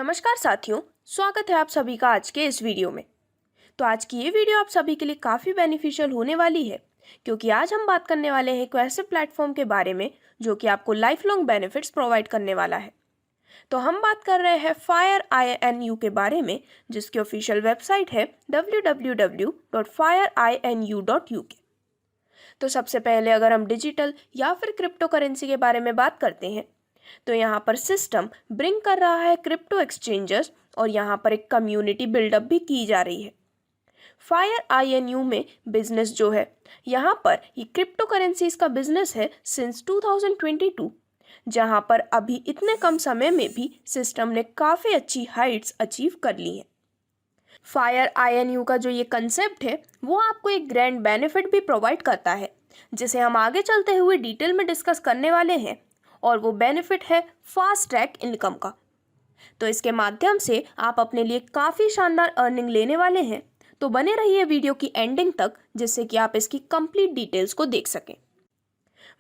नमस्कार साथियों, स्वागत है आप सभी का आज के इस वीडियो में। तो आज की ये वीडियो आप सभी के लिए काफ़ी बेनिफिशियल होने वाली है, क्योंकि आज हम बात करने वाले हैं एक ऐसे प्लेटफॉर्म के बारे में जो कि आपको लाइफ लॉन्ग बेनिफिट्स प्रोवाइड करने वाला है। तो हम बात कर रहे हैं फायर INU के बारे में, जिसकी ऑफिशियल वेबसाइट है www.fireinu.uk। तो सबसे पहले अगर हम डिजिटल या फिर क्रिप्टो करेंसी के बारे में बात करते हैं, तो यहाँ पर सिस्टम ब्रिंग कर रहा है क्रिप्टो एक्सचेंजर्स और यहाँ पर एक कम्युनिटी बिल्डअप भी की जा रही है। फायर INU में बिजनेस जो है, यहाँ पर ये क्रिप्टो करेंसीज का बिजनेस है सिंस 2022, जहाँ पर अभी इतने कम समय में भी सिस्टम ने काफ़ी अच्छी हाइट्स अचीव कर ली हैं। फायर INU का जो ये कंसेप्ट है वो आपको एक ग्रैंड बेनिफिट भी प्रोवाइड करता है, जिसे हम आगे चलते हुए डिटेल में डिस्कस करने वाले हैं, और वो बेनिफिट है फास्ट ट्रैक इनकम का। तो इसके माध्यम से आप अपने लिए काफ़ी शानदार अर्निंग लेने वाले हैं। तो बने रहिए वीडियो की एंडिंग तक, जिससे कि आप इसकी कंप्लीट डिटेल्स को देख सकें।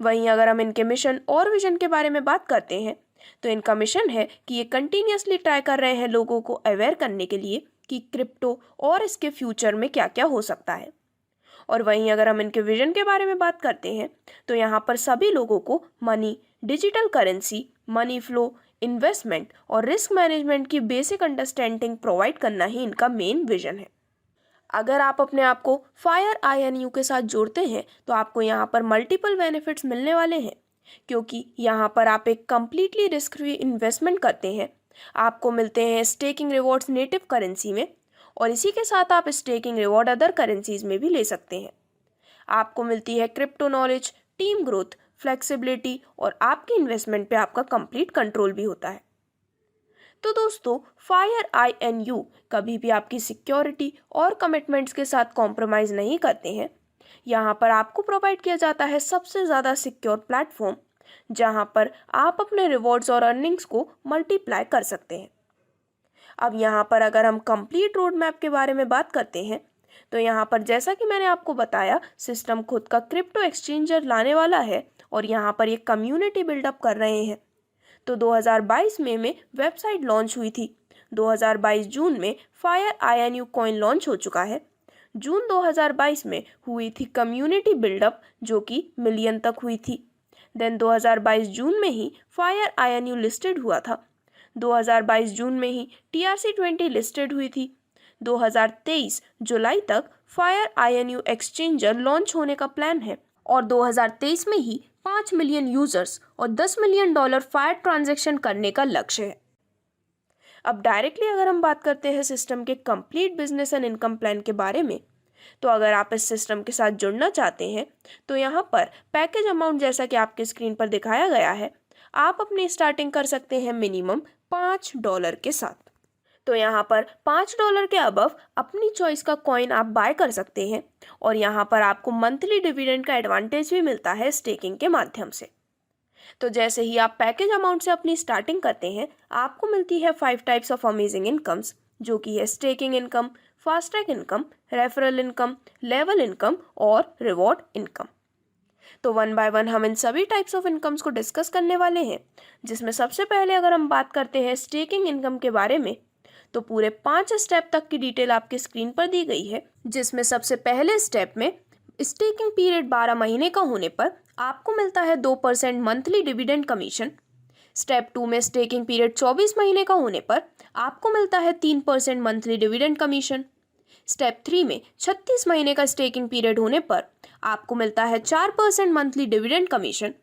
वहीं अगर हम इनके मिशन और विजन के बारे में बात करते हैं, तो इनका मिशन है कि ये कंटिन्यूसली ट्राई कर रहे हैं लोगों को अवेयर करने के लिए कि क्रिप्टो और इसके फ्यूचर में क्या क्या हो सकता है। और वहीं अगर हम इनके विजन के बारे में बात करते हैं, तो यहाँ पर सभी लोगों को money, digital currency, money flow, investment और रिस्क मैनेजमेंट की बेसिक अंडरस्टैंडिंग प्रोवाइड करना ही इनका मेन विजन है। अगर आप अपने आप को फायर INU के साथ जोड़ते हैं, तो आपको यहाँ पर मल्टीपल बेनिफिट्स मिलने वाले हैं, क्योंकि यहाँ पर आप एक कम्प्लीटली रिस्क फ्री इन्वेस्टमेंट करते हैं। आपको मिलते हैं स्टेकिंग रिवॉर्ड्स नेटिव करेंसी में, और इसी के साथ आप स्टेकिंग रिवॉर्ड अदर करेंसीज में भी ले सकते हैं। आपको मिलती है crypto knowledge, team growth, flexibility, और आपकी इन्वेस्टमेंट पे आपका कंप्लीट कंट्रोल भी होता है। तो दोस्तों, फायर INU कभी भी आपकी सिक्योरिटी और कमिटमेंट्स के साथ कॉम्प्रोमाइज़ नहीं करते हैं। यहाँ पर आपको प्रोवाइड किया जाता है सबसे ज़्यादा सिक्योर प्लेटफॉर्म, जहाँ पर आप अपने रिवॉर्ड्स और अर्निंग्स को मल्टीप्लाई कर सकते हैं। अब यहाँ पर अगर हम कंप्लीट रोड मैप के बारे में बात करते हैं, तो यहाँ पर जैसा कि मैंने आपको बताया, सिस्टम खुद का क्रिप्टो एक्सचेंजर लाने वाला है और यहाँ पर ये कम्युनिटी बिल्डअप कर रहे हैं। तो 2022 में वेबसाइट लॉन्च हुई थी। 2022 जून में फायर INU कॉइन लॉन्च हो चुका है। जून 2022 में हुई थी कम्युनिटी बिल्डअप, जो कि मिलियन तक हुई थी। देन 2022 जून में ही फायर INU लिस्टेड हुआ था। 2022 जून में ही TRC20 लिस्टेड हुई थी। 2023 जुलाई तक फायर INU एक्सचेंजर लॉन्च होने का प्लान है, और 2023 में ही 5 मिलियन यूजर्स और $10 मिलियन फायर ट्रांजैक्शन करने का लक्ष्य है। अब डायरेक्टली अगर हम बात करते हैं सिस्टम के complete business and income plan के बारे में, तो अगर आप इस सिस्टम के साथ जुड़ना चाहते हैं, तो यहाँ पर पैकेज अमाउंट जैसा कि आपके स्क्रीन पर दिखाया गया है, आप अपनी स्टार्टिंग कर सकते हैं मिनिमम $5 के साथ। तो यहाँ पर $5 के अबव अपनी चॉइस का कॉइन आप बाय कर सकते हैं, और यहाँ पर आपको मंथली डिविडेंड का एडवांटेज भी मिलता है स्टेकिंग के माध्यम से। तो जैसे ही आप पैकेज अमाउंट से अपनी स्टार्टिंग करते हैं, आपको मिलती है 5 टाइप्स ऑफ अमेजिंग इनकम्स, जो कि है staking income, fast track income, referral income, level income और रिवॉर्ड इनकम। तो वन बाय वन हम इन सभी टाइप्स ऑफ इनकम्स को डिस्कस करने वाले हैं, जिसमें सबसे पहले अगर हम बात करते हैं स्टेकिंग इनकम के बारे में, तो पूरे 5 स्टेप तक की डिटेल आपके स्क्रीन पर दी गई है, जिसमें सबसे पहले स्टेप में स्टेकिंग पीरियड 12 महीने का होने पर आपको मिलता है 2% मंथली डिविडेंड कमीशन। स्टेप 2 में स्टेकिंग पीरियड 24 महीने का होने पर आपको मिलता है 3% मंथली डिविडेंड कमीशन। स्टेप 3 में 36 महीने का स्टेकिंग पीरियड होने पर आपको मिलता है 4% मंथली डिविडेंड कमीशन।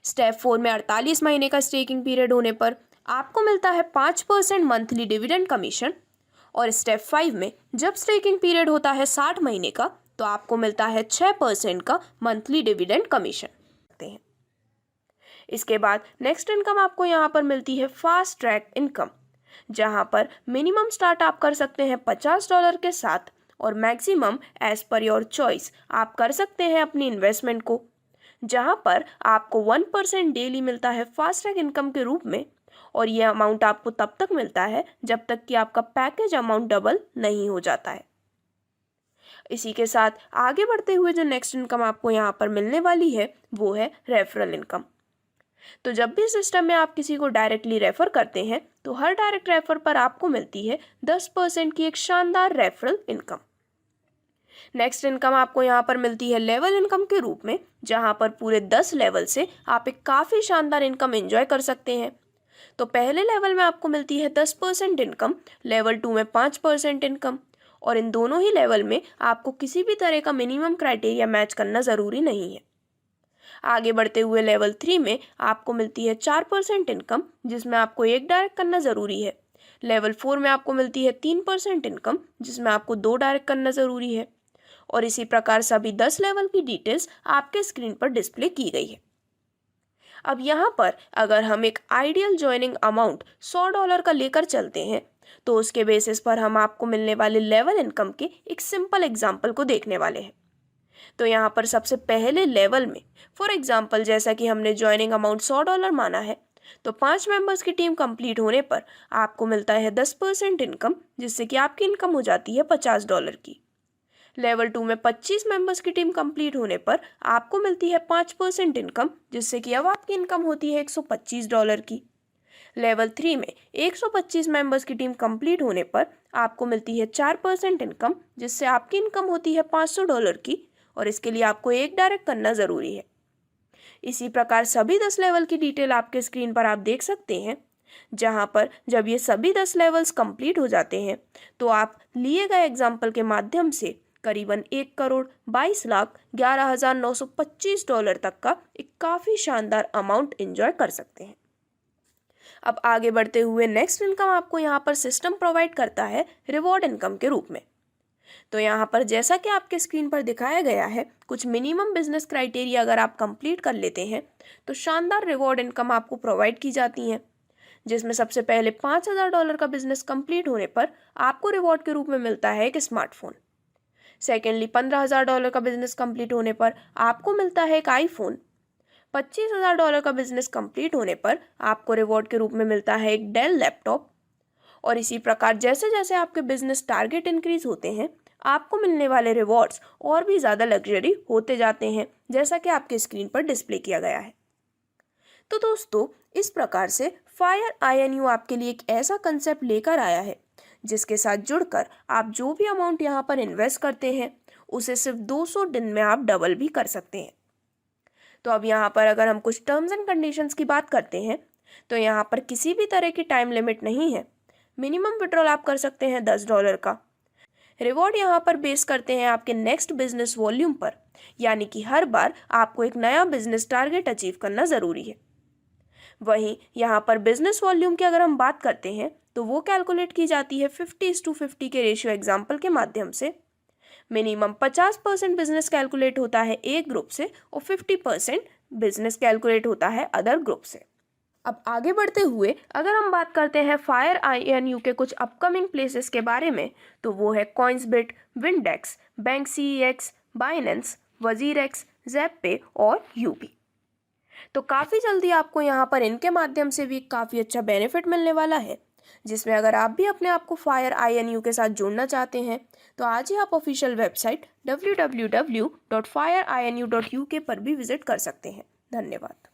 स्टेप 4 में 48 महीने का स्टेकिंग पीरियड होने पर आपको मिलता है 5% मंथली डिविडेंड कमीशन। और स्टेप 5 में जब स्टेकिंग पीरियड होता है 60 महीने का, तो आपको मिलता है 6% का मंथली डिविडेंड कमीशन। इसके बाद नेक्स्ट इनकम आपको यहाँ पर मिलती है फास्ट ट्रैक इनकम, जहाँ पर मिनिमम स्टार्ट आप कर सकते हैं $50 के साथ, और maximum as per your choice आप कर सकते हैं अपनी इन्वेस्टमेंट को, जहाँ पर आपको 1% डेली मिलता है फास्ट ट्रैक इनकम के रूप में, और ये अमाउंट आपको तब तक मिलता है जब तक कि आपका पैकेज अमाउंट डबल नहीं हो जाता है। इसी के साथ आगे बढ़ते हुए जो नेक्स्ट इनकम आपको यहाँ पर मिलने वाली है, वो है रेफरल इनकम। तो जब भी सिस्टम में आप किसी को डायरेक्टली रेफर करते हैं तो हर डायरेक्ट रेफर पर आपको मिलती है 10% की एक शानदार रेफरल इनकम। नेक्स्ट इनकम आपको यहाँ पर मिलती है लेवल इनकम के रूप में, जहाँ पर पूरे 10 लेवल से आप एक काफ़ी शानदार इनकम एंजॉय कर सकते हैं। तो पहले लेवल में आपको मिलती है 10% इनकम, लेवल 2 में 5% इनकम, और इन दोनों ही लेवल में आपको किसी भी तरह का मिनिमम क्राइटेरिया मैच करना ज़रूरी नहीं है। आगे बढ़ते हुए लेवल 3 में आपको मिलती है 4% इनकम, जिसमें आपको 1 डायरेक्ट करना ज़रूरी है। लेवल 4 में आपको मिलती है 3% इनकम, जिसमें आपको 2 डायरेक्ट करना ज़रूरी है। और इसी प्रकार सभी 10 लेवल की डिटेल्स आपके स्क्रीन पर डिस्प्ले की गई है। अब यहाँ पर अगर हम एक आइडियल ज्वाइनिंग अमाउंट $100 का लेकर चलते हैं तो उसके बेसिस पर हम आपको मिलने वाले लेवल इनकम के एक सिंपल एग्जाम्पल को देखने वाले हैं। तो यहाँ पर सबसे पहले लेवल में फॉर एग्जाम्पल जैसा कि हमने ज्वाइनिंग अमाउंट $100 माना है, तो 5 मेंबर्स की टीम कंप्लीट होने पर आपको मिलता है 10% इनकम, जिससे कि आपकी इनकम हो जाती है $50 की। लेवल 2 में 25 मेंबर्स की टीम कंप्लीट होने पर आपको मिलती है 5% इनकम, जिससे कि अब आपकी इनकम होती है $125 की। लेवल 3 में 125 मेंबर्स की टीम कंप्लीट होने पर आपको मिलती है 4% इनकम, जिससे आपकी इनकम होती है $500 की, और इसके लिए आपको 1 डायरेक्ट करना ज़रूरी है। इसी प्रकार सभी 10 लेवल की डिटेल आपके स्क्रीन पर आप देख सकते हैं, जहां पर जब ये सभी 10 लेवल्स कंप्लीट हो जाते हैं तो आप लिए गए एग्जाम्पल के माध्यम से करीबन $1,22,11,925 तक का एक काफ़ी शानदार अमाउंट एंजॉय कर सकते हैं। अब आगे बढ़ते हुए नेक्स्ट इनकम आपको यहाँ पर सिस्टम प्रोवाइड करता है रिवॉर्ड इनकम के रूप में। तो यहाँ पर जैसा कि आपके स्क्रीन पर दिखाया गया है, कुछ मिनिमम बिजनेस क्राइटेरिया अगर आप कंप्लीट कर लेते हैं तो शानदार रिवॉर्ड इनकम आपको प्रोवाइड की जाती है, जिसमें सबसे पहले $5,000 का बिजनेस कंप्लीट होने पर आपको रिवॉर्ड के रूप में मिलता है एक स्मार्टफोन। सेकेंडली $15,000 का बिजनेस कंप्लीट होने पर आपको मिलता है एक आईफोन। $25,000 का बिजनेस कंप्लीट होने पर आपको रिवॉर्ड के रूप में मिलता है एक डेल लैपटॉप। और इसी प्रकार जैसे जैसे आपके बिजनेस टारगेट इंक्रीज होते हैं आपको मिलने वाले रिवॉर्ड्स और भी ज़्यादा लग्जरी होते जाते हैं, जैसा कि आपके स्क्रीन पर डिस्प्ले किया गया है। तो दोस्तों, इस प्रकार से फायर INU आपके लिए एक ऐसा कंसेप्ट लेकर आया है जिसके साथ जुड़कर आप जो भी अमाउंट यहाँ पर इन्वेस्ट करते हैं उसे सिर्फ 200 दिन में आप डबल भी कर सकते हैं। तो अब यहाँ पर अगर हम कुछ टर्म्स एंड कंडीशंस की बात करते हैं तो यहाँ पर किसी भी तरह की टाइम लिमिट नहीं है। मिनिमम विड्रॉल आप कर सकते हैं $10 का। रिवॉर्ड यहाँ पर बेस करते हैं आपके नेक्स्ट बिजनेस वॉल्यूम पर, यानी कि हर बार आपको एक नया बिजनेस टारगेट अचीव करना ज़रूरी है। वहीं यहाँ पर बिजनेस वॉल्यूम की अगर हम बात करते हैं तो वो कैलकुलेट की जाती है 50:50 के रेशियो एग्जाम्पल के माध्यम से। मिनिमम 50% बिजनेस कैलकुलेट होता है एक ग्रुप से और 50% बिजनेस कैलकुलेट होता है अदर ग्रुप से। अब आगे बढ़ते हुए अगर हम बात करते हैं फायर INU के कुछ अपकमिंग प्लेसेस के बारे में, तो वो है कॉइन्सबिट, विंडेक्स, बैंक CEX, बाइनेंस, वजीरेक्स, ज़ैपपे और UP। तो काफ़ी जल्दी आपको यहाँ पर इनके माध्यम से भी काफ़ी अच्छा बेनिफिट मिलने वाला है, जिसमें अगर आप भी अपने आप को फायर INU के साथ जोड़ना चाहते हैं तो आज ही आप ऑफिशियल वेबसाइट www.fireinu.uk पर भी विजिट कर सकते हैं। धन्यवाद।